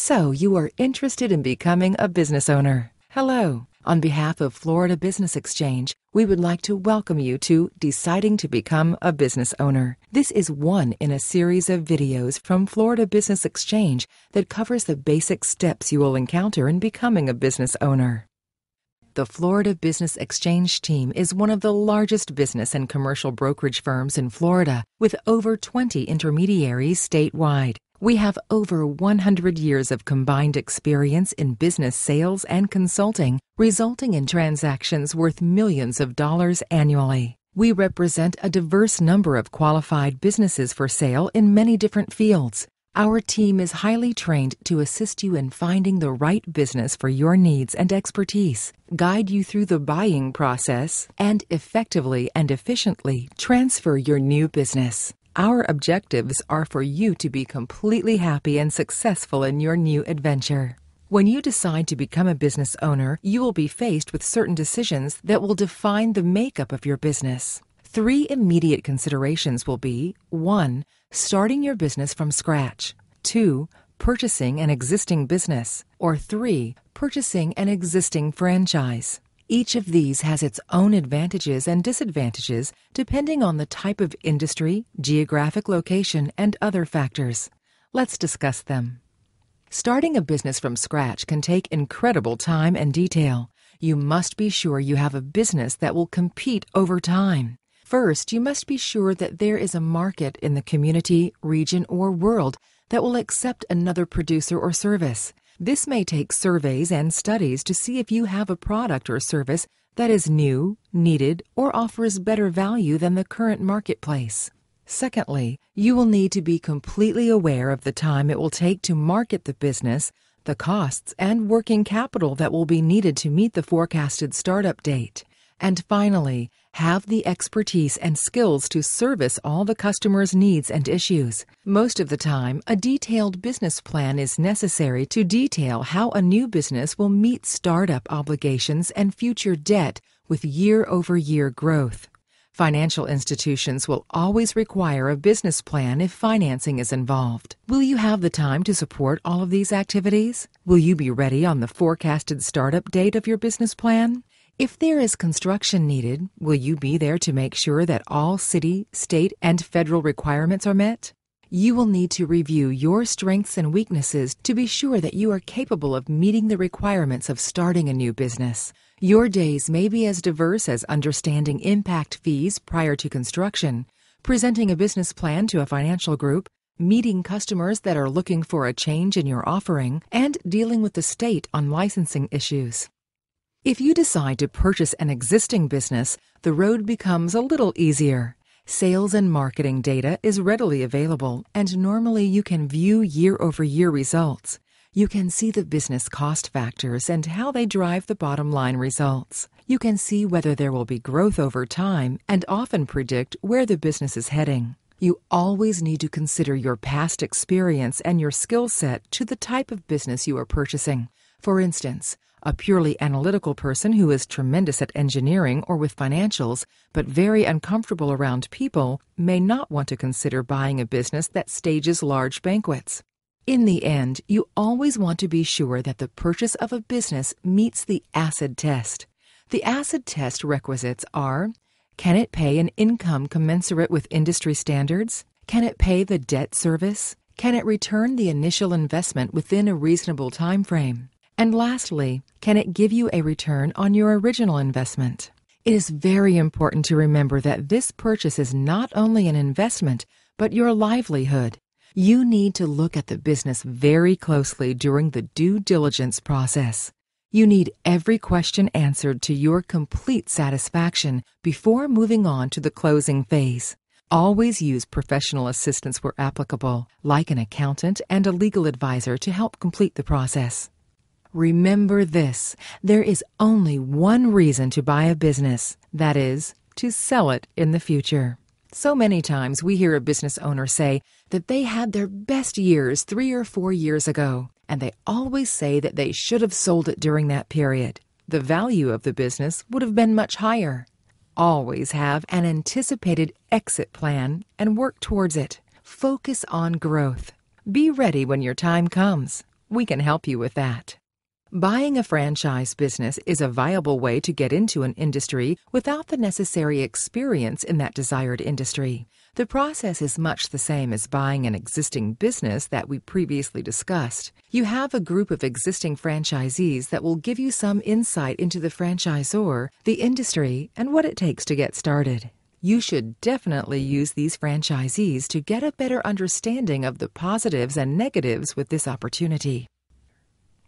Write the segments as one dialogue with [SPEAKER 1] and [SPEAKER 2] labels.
[SPEAKER 1] So you are interested in becoming a business owner. Hello. On behalf of Florida Business Exchange, we would like to welcome you to Deciding to Become a Business Owner. This is one in a series of videos from Florida Business Exchange that covers the basic steps you will encounter in becoming a business owner. The Florida Business Exchange team is one of the largest business and commercial brokerage firms in Florida, with over 20 intermediaries statewide. We have over 100 years of combined experience in business sales and consulting, resulting in transactions worth millions of dollars annually. We represent a diverse number of qualified businesses for sale in many different fields. Our team is highly trained to assist you in finding the right business for your needs and expertise, guide you through the buying process, and effectively and efficiently transfer your new business. Our objectives are for you to be completely happy and successful in your new adventure. When you decide to become a business owner, you will be faced with certain decisions that will define the makeup of your business. 3 immediate considerations will be: 1. Starting your business from scratch. 2. Purchasing an existing business. Or 3. Purchasing an existing franchise. Each of these has its own advantages and disadvantages depending on the type of industry, geographic location, and other factors. Let's discuss them. Starting a business from scratch can take incredible time and detail. You must be sure you have a business that will compete over time. First, you must be sure that there is a market in the community, region, or world that will accept another producer or service. This may take surveys and studies to see if you have a product or service that is new, needed, or offers better value than the current marketplace. Secondly, you will need to be completely aware of the time it will take to market the business, the costs and working capital that will be needed to meet the forecasted startup date. And finally, have the expertise and skills to service all the customer's needs and issues. Most of the time, a detailed business plan is necessary to detail how a new business will meet startup obligations and future debt with year-over-year growth. Financial institutions will always require a business plan if financing is involved. Will you have the time to support all of these activities? Will you be ready on the forecasted startup date of your business plan? If there is construction needed, will you be there to make sure that all city, state, and federal requirements are met? You will need to review your strengths and weaknesses to be sure that you are capable of meeting the requirements of starting a new business. Your days may be as diverse as understanding impact fees prior to construction, presenting a business plan to a financial group, meeting customers that are looking for a change in your offering, and dealing with the state on licensing issues. If you decide to purchase an existing business, the road becomes a little easier. Sales and marketing data is readily available, and normally you can view year-over-year results. You can see the business cost factors and how they drive the bottom line results. You can see whether there will be growth over time and often predict where the business is heading. You always need to consider your past experience and your skill set to the type of business you are purchasing. For instance, a purely analytical person who is tremendous at engineering or with financials, but very uncomfortable around people, may not want to consider buying a business that stages large banquets. In the end, you always want to be sure that the purchase of a business meets the acid test. The acid test requisites are: can it pay an income commensurate with industry standards? Can it pay the debt service? Can it return the initial investment within a reasonable time frame? And lastly, can it give you a return on your original investment? It is very important to remember that this purchase is not only an investment, but your livelihood. You need to look at the business very closely during the due diligence process. You need every question answered to your complete satisfaction before moving on to the closing phase. Always use professional assistance where applicable, like an accountant and a legal advisor to help complete the process. Remember this: there is only one reason to buy a business, that is, to sell it in the future. So many times we hear a business owner say that they had their best years 3 or 4 years ago, and they always say that they should have sold it during that period. The value of the business would have been much higher. Always have an anticipated exit plan and work towards it. Focus on growth. Be ready when your time comes. We can help you with that. Buying a franchise business is a viable way to get into an industry without the necessary experience in that desired industry. The process is much the same as buying an existing business that we previously discussed. You have a group of existing franchisees that will give you some insight into the franchisor, the industry, and what it takes to get started. You should definitely use these franchisees to get a better understanding of the positives and negatives with this opportunity.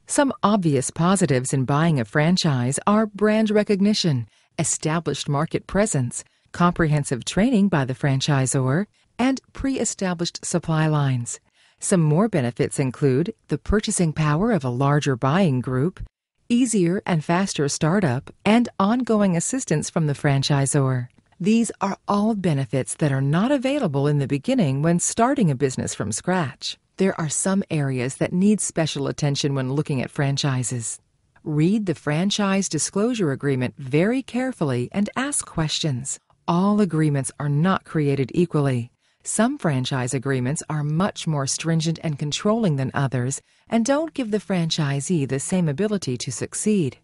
[SPEAKER 1] Some obvious positives in buying a franchise are brand recognition, established market presence, comprehensive training by the franchisor, and pre-established supply lines. Some more benefits include the purchasing power of a larger buying group, easier and faster startup, and ongoing assistance from the franchisor. These are all benefits that are not available in the beginning when starting a business from scratch. There are some areas that need special attention when looking at franchises. Read the franchise disclosure agreement very carefully and ask questions. All agreements are not created equally. Some franchise agreements are much more stringent and controlling than others and don't give the franchisee the same ability to succeed.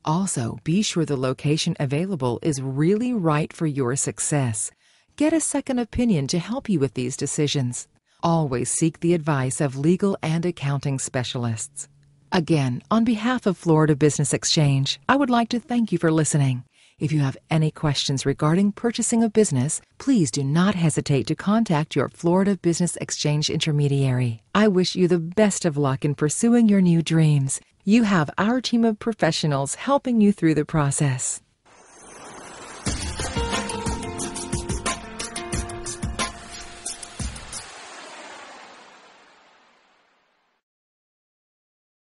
[SPEAKER 1] Also, be sure the location available is really right for your success. Get a second opinion to help you with these decisions. Always seek the advice of legal and accounting specialists. Again, on behalf of Florida Business Exchange, I would like to thank you for listening. If you have any questions regarding purchasing a business, please do not hesitate to contact your Florida Business Exchange intermediary. I wish you the best of luck in pursuing your new dreams. You have our team of professionals helping you through the process.